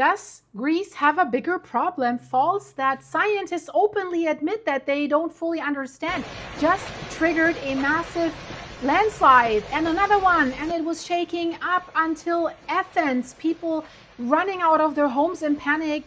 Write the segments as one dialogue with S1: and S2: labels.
S1: does Greece have a bigger problem? Faults that scientists openly admit that they don't fully understand just triggered a massive landslide and another one, and it was shaking up until Athens. People running out of their homes in panic,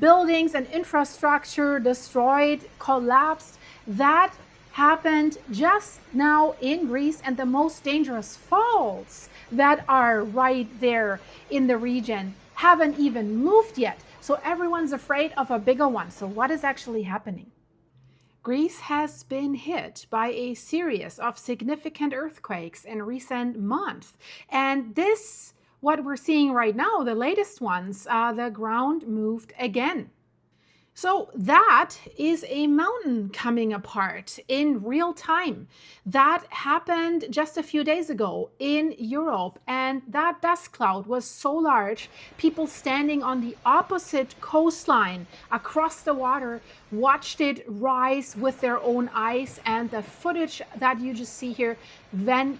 S1: buildings and infrastructure destroyed, collapsed. That happened just now in Greece, and the most dangerous faults that are right there in the region haven't even moved yet. So everyone's afraid of a bigger one. So what is actually happening? Greece has been hit by a series of significant earthquakes in recent months. And this, what we're seeing right now, the latest ones, the ground moved again. So that is a mountain coming apart in real time. That happened just a few days ago in Europe, and that dust cloud was so large, people standing on the opposite coastline across the water watched it rise with their own eyes, and the footage that you just see here went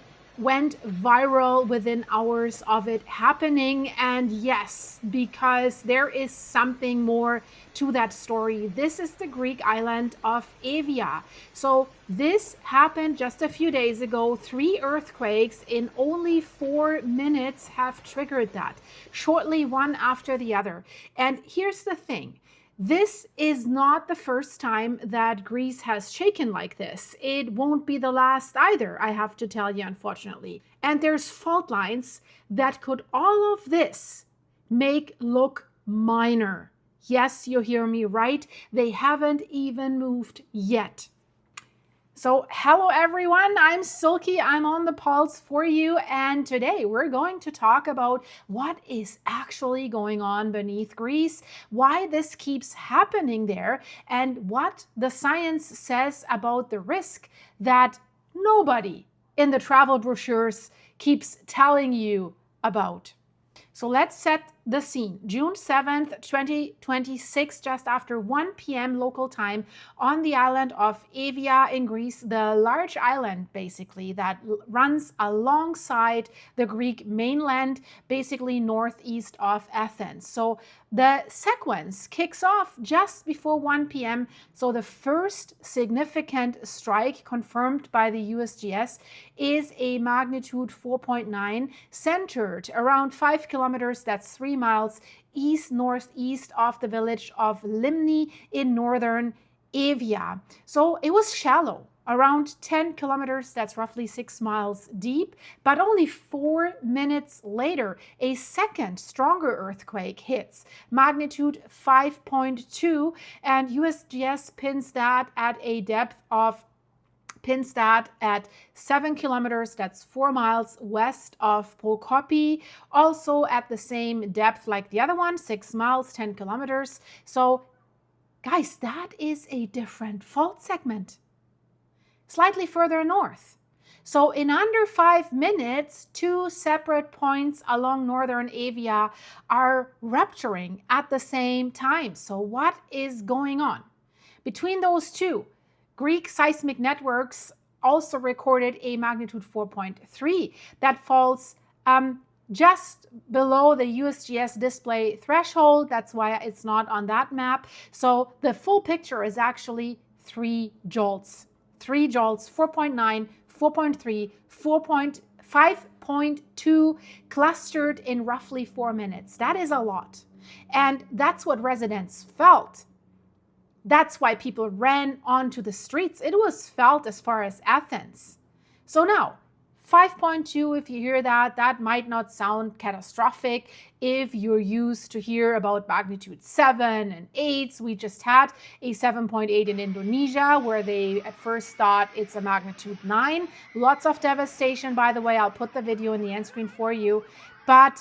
S1: viral within hours of it happening. And yes, because there is something more to that story. This is the Greek island of Evia. So this happened just a few days ago. 3 earthquakes in only 4 minutes have triggered that, shortly one after the other. And here's the thing. This is not the first time that Greece has shaken like this. It won't be the last either, I have to tell you, unfortunately. And there's fault lines that could all of this make look minor. Yes, you hear me right. They haven't even moved yet. So hello everyone, I'm Silky, I'm on the pulse for you, and today we're going to talk about what is actually going on beneath Greece, why this keeps happening there, and what the science says about the risk that nobody in the travel brochures keeps telling you about. So let's set the scene. June 7th, 2026, just after 1 p.m. local time on the island of Evia in Greece, the large island basically that runs alongside the Greek mainland, basically northeast of Athens. So the sequence kicks off just before 1 p.m. So the first significant strike confirmed by the USGS is a magnitude 4.9 centered around 5 kilometers, that's 3 miles east-northeast of the village of Limni in northern Evia. So it was shallow, around 10 kilometers, that's roughly 6 miles deep, but only 4 minutes later, a second stronger earthquake hits, magnitude 5.2, and USGS pins that at 7 kilometers, that's 4 miles west of Prokopi, also at the same depth like the other one, 6 miles, 10 kilometers. So guys, that is a different fault segment, slightly further north. So in under 5 minutes, 2 separate points along northern Evia are rupturing at the same time. So what is going on? Between those two, Greek seismic networks also recorded a magnitude 4.3 that falls just below the USGS display threshold. That's why it's not on that map. So the full picture is actually 3 jolts. 3 jolts, 4.9, 4.3, 5.2 clustered in roughly 4 minutes. That is a lot. And that's what residents felt. That's why people ran onto the streets. It was felt as far as Athens. So now, 5.2, if you hear that, that might not sound catastrophic if you're used to hear about magnitude 7 and 8s. We just had a 7.8 in Indonesia, where they at first thought it's a magnitude 9. Lots of devastation, by the way. I'll put the video in the end screen for you. But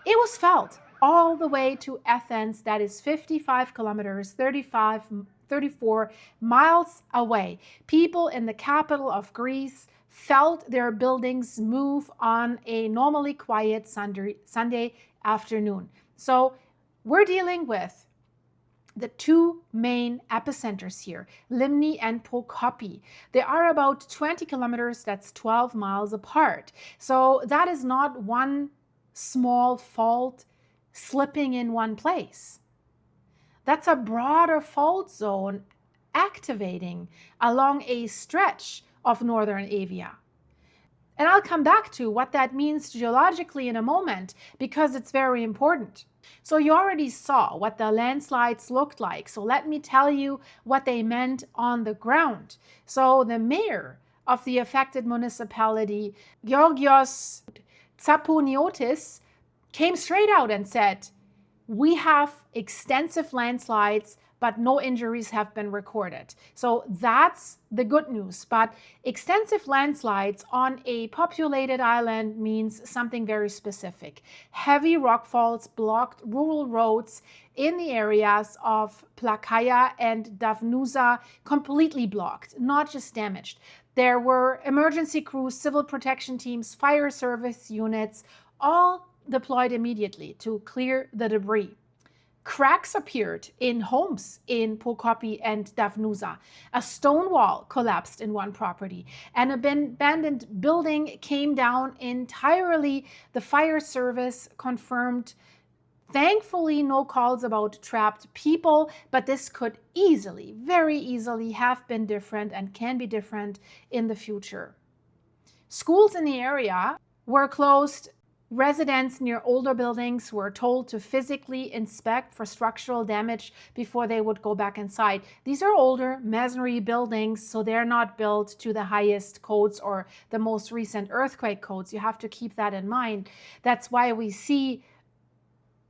S1: it was felt all the way to Athens, that is 55 kilometers, 34 miles away. People in the capital of Greece felt their buildings move on a normally quiet Sunday afternoon. So we're dealing with the 2 main epicenters here, Limni and Prokopi. They are about 20 kilometers, that's 12 miles apart. So that is not one small fault slipping in one place. That's a broader fault zone activating along a stretch of Northern Evia. And I'll come back to what that means geologically in a moment because it's very important. So you already saw what the landslides looked like. So let me tell you what they meant on the ground. So the mayor of the affected municipality, Georgios Tsapouniotis, came straight out and said, we have extensive landslides, but no injuries have been recorded. So that's the good news. But extensive landslides on a populated island means something very specific. Heavy rockfalls blocked rural roads in the areas of Plakaia and Davnusa, completely blocked, not just damaged. There were emergency crews, civil protection teams, fire service units, all deployed immediately to clear the debris. Cracks appeared in homes in Prokopi and Davnusa. A stone wall collapsed in one property. An abandoned building came down entirely. The fire service confirmed, thankfully, no calls about trapped people, but this could easily, very easily have been different and can be different in the future. Schools in the area were closed. Residents near older buildings were told to physically inspect for structural damage before they would go back inside. These are older masonry buildings, so they're not built to the highest codes or the most recent earthquake codes. You have to keep that in mind. That's why we see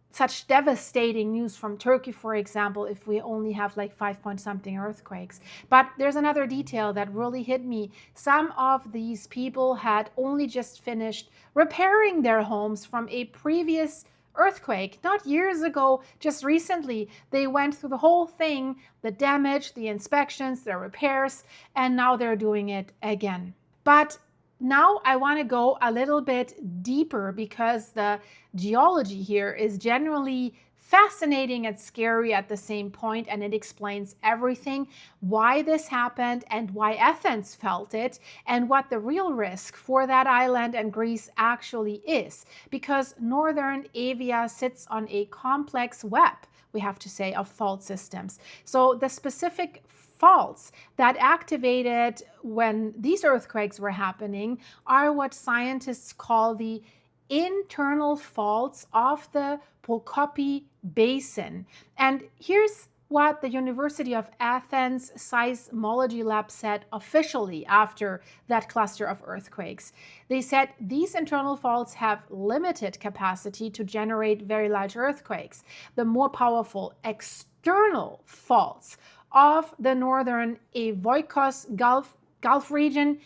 S1: such devastating news from Turkey, for example, if we only have like 5-point-something earthquakes. But there's another detail that really hit me. Some of these people had only just finished repairing their homes from a previous earthquake, not years ago, just recently. They went through the whole thing, the damage, the inspections, the repairs, and now they're doing it again. But now I want to go a little bit deeper because the geology here is generally fascinating and scary at the same point, and it explains everything, why this happened and why Athens felt it, and what the real risk for that island and Greece actually is. Because Northern Evia sits on a complex web, we have to say, of fault systems. So the specific faults that activated when these earthquakes were happening are what scientists call the internal faults of the Prokopi Basin. And here's what the University of Athens seismology lab said officially after that cluster of earthquakes. They said these internal faults have limited capacity to generate very large earthquakes. The more powerful external faults of the northern Evoikos Gulf region,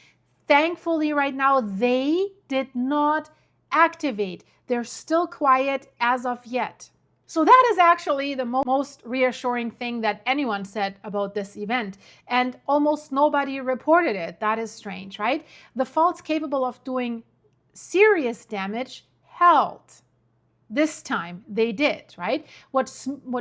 S1: thankfully right now, they did not activate. They're still quiet as of yet. So that is actually the most reassuring thing that anyone said about this event. And almost nobody reported it. That is strange, right? The faults capable of doing serious damage held. This time they did, right? What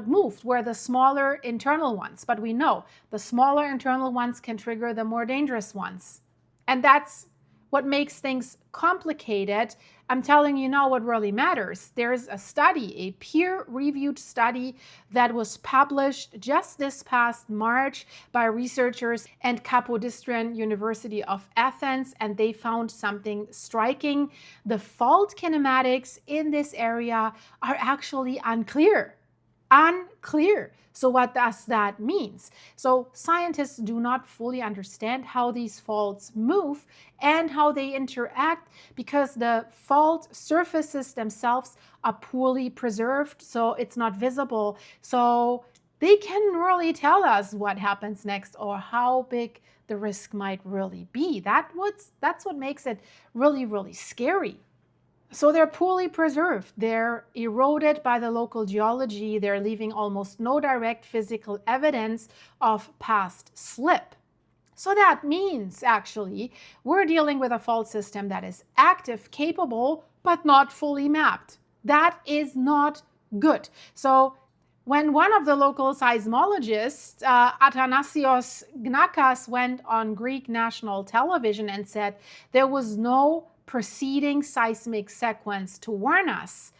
S1: moved were the smaller internal ones, but we know the smaller internal ones can trigger the more dangerous ones. And that's what makes things complicated. I'm telling you now what really matters. There's a study, a peer-reviewed study that was published just this past March by researchers at Kapodistrian University of Athens, and they found something striking. The fault kinematics in this area are actually unclear. So what does that mean? So scientists do not fully understand how these faults move and how they interact because the fault surfaces themselves are poorly preserved, so it's not visible. So they can really tell us what happens next or how big the risk might really be. That's what makes it really, really scary. So they're poorly preserved, they're eroded by the local geology, they're leaving almost no direct physical evidence of past slip. So that means, actually, we're dealing with a fault system that is active, capable, but not fully mapped. That is not good. So when one of the local seismologists, Athanasios Gnakas, went on Greek national television and said there was no preceding seismic sequence to warn us.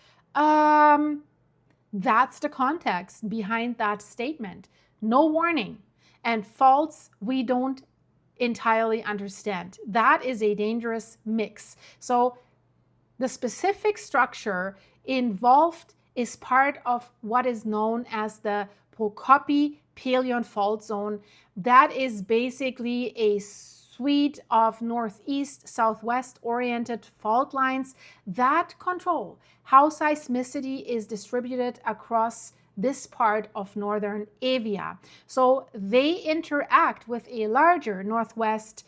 S1: That's the context behind that statement. No warning. And faults we don't entirely understand. That is a dangerous mix. So the specific structure involved is part of what is known as the Prokopi-Pelion fault zone. That is basically a suite of northeast-southwest oriented fault lines that control how seismicity is distributed across this part of Northern Evia. So they interact with a larger northwest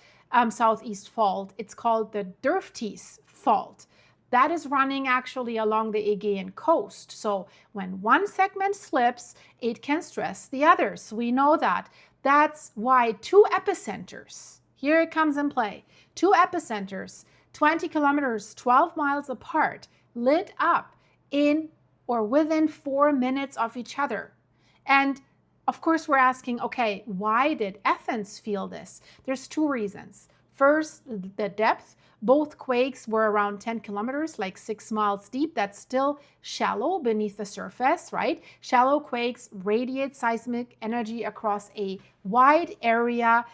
S1: southeast fault. It's called the Derftes fault. That is running actually along the Aegean coast. So when one segment slips, it can stress the others. We know that. That's why two epicenters, here it comes in play, two epicenters, 20 kilometers, 12 miles apart, lit up in or within 4 minutes of each other. And of course, we're asking, okay, why did Athens feel this? There's two reasons. First, the depth. Both quakes were around 10 kilometers, like 6 miles deep. That's still shallow beneath the surface, right? Shallow quakes radiate seismic energy across a wide area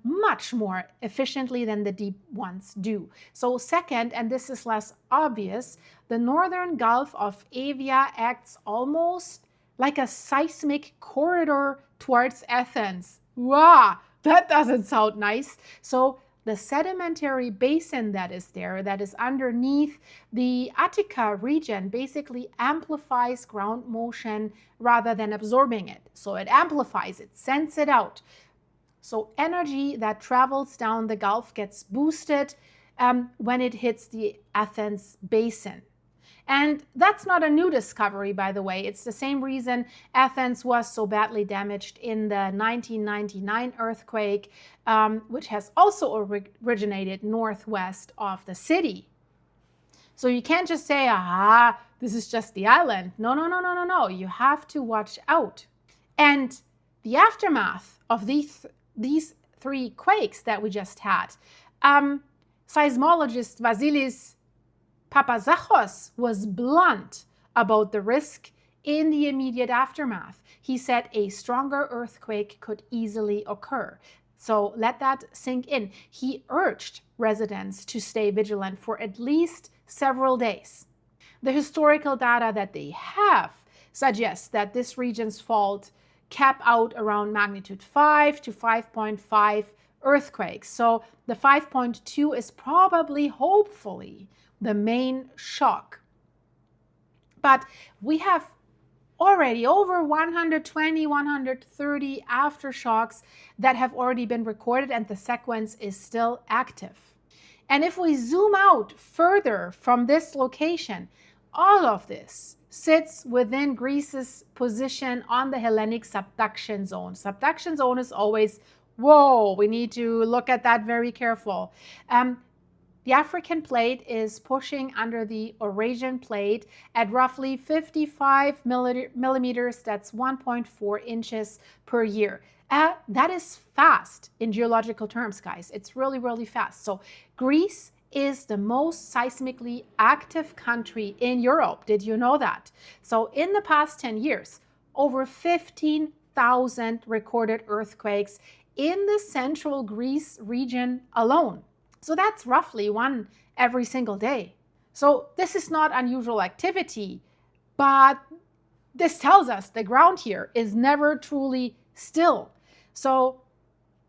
S1: much more efficiently than the deep ones do. So second, and this is less obvious, the northern Gulf of Evia acts almost like a seismic corridor towards Athens. Wow, that doesn't sound nice. So the sedimentary basin that is there, that is underneath the Attica region, basically amplifies ground motion rather than absorbing it. So it amplifies it, sends it out. So energy that travels down the Gulf gets boosted when it hits the Athens basin. And that's not a new discovery, by the way. It's the same reason Athens was so badly damaged in the 1999 earthquake, which has also originated northwest of the city. So you can't just say, aha, this is just the island. No. You have to watch out. And the aftermath of these three quakes that we just had, seismologist Vasilis Papazachos was blunt about the risk in the immediate aftermath. He said a stronger earthquake could easily occur. So let that sink in. He urged residents to stay vigilant for at least several days. The historical data that they have suggests that this region's fault cap out around magnitude 5 to 5.5 earthquakes. So the 5.2 is probably, hopefully, the main shock. But we have already over 120, 130 aftershocks that have already been recorded, and the sequence is still active. And if we zoom out further from this location, all of this sits within Greece's position on the Hellenic subduction zone. Subduction zone is always, whoa, we need to look at that very careful. The African plate is pushing under the Eurasian plate at roughly 55 millimeters, that's 1.4 inches per year. That is fast in geological terms, guys. It's really, really fast. So Greece is the most seismically active country in Europe. Did you know that? So in the past 10 years, over 15,000 recorded earthquakes in the central Greece region alone. So that's roughly one every single day. So this is not unusual activity, but this tells us the ground here is never truly still. So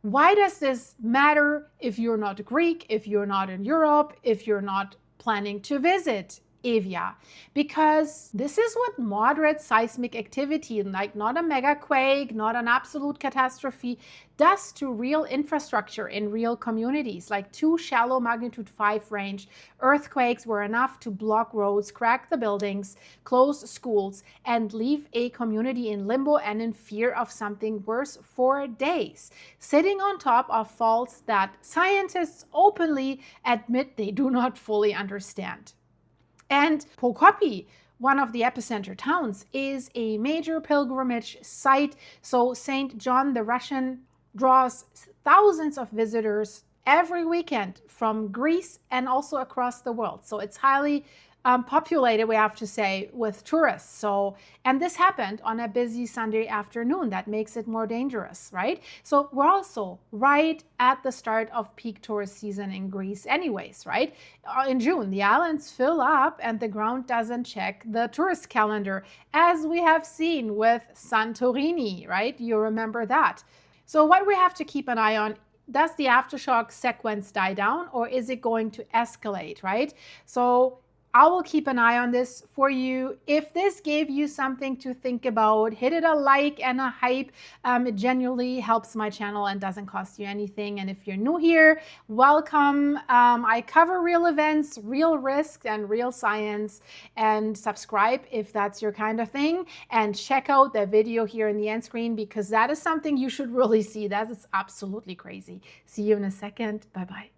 S1: why does this matter if you're not Greek, if you're not in Europe, if you're not planning to visit Evia? Because this is what moderate seismic activity, like not a mega quake, not an absolute catastrophe, does to real infrastructure in real communities. Like 2 shallow magnitude 5 range earthquakes were enough to block roads, crack the buildings, close schools, and leave a community in limbo and in fear of something worse for days, sitting on top of faults that scientists openly admit they do not fully understand. And Prokopi, one of the epicenter towns, is a major pilgrimage site. So St. John the Russian draws thousands of visitors every weekend from Greece and also across the world. So it's highly populated, we have to say, with tourists. So, and this happened on a busy Sunday afternoon. That makes it more dangerous, right? So we're also right at the start of peak tourist season in Greece anyways, right? In June, the islands fill up and the ground doesn't check the tourist calendar, as we have seen with Santorini, right? You remember that. So what we have to keep an eye on, does the aftershock sequence die down or is it going to escalate, right? So I will keep an eye on this for you. If this gave you something to think about, hit it a like and a hype. It genuinely helps my channel and doesn't cost you anything. And if you're new here, welcome. I cover real events, real risks, and real science. And subscribe if that's your kind of thing. And check out the video here in the end screen, because that is something you should really see. That is absolutely crazy. See you in a second. Bye-bye.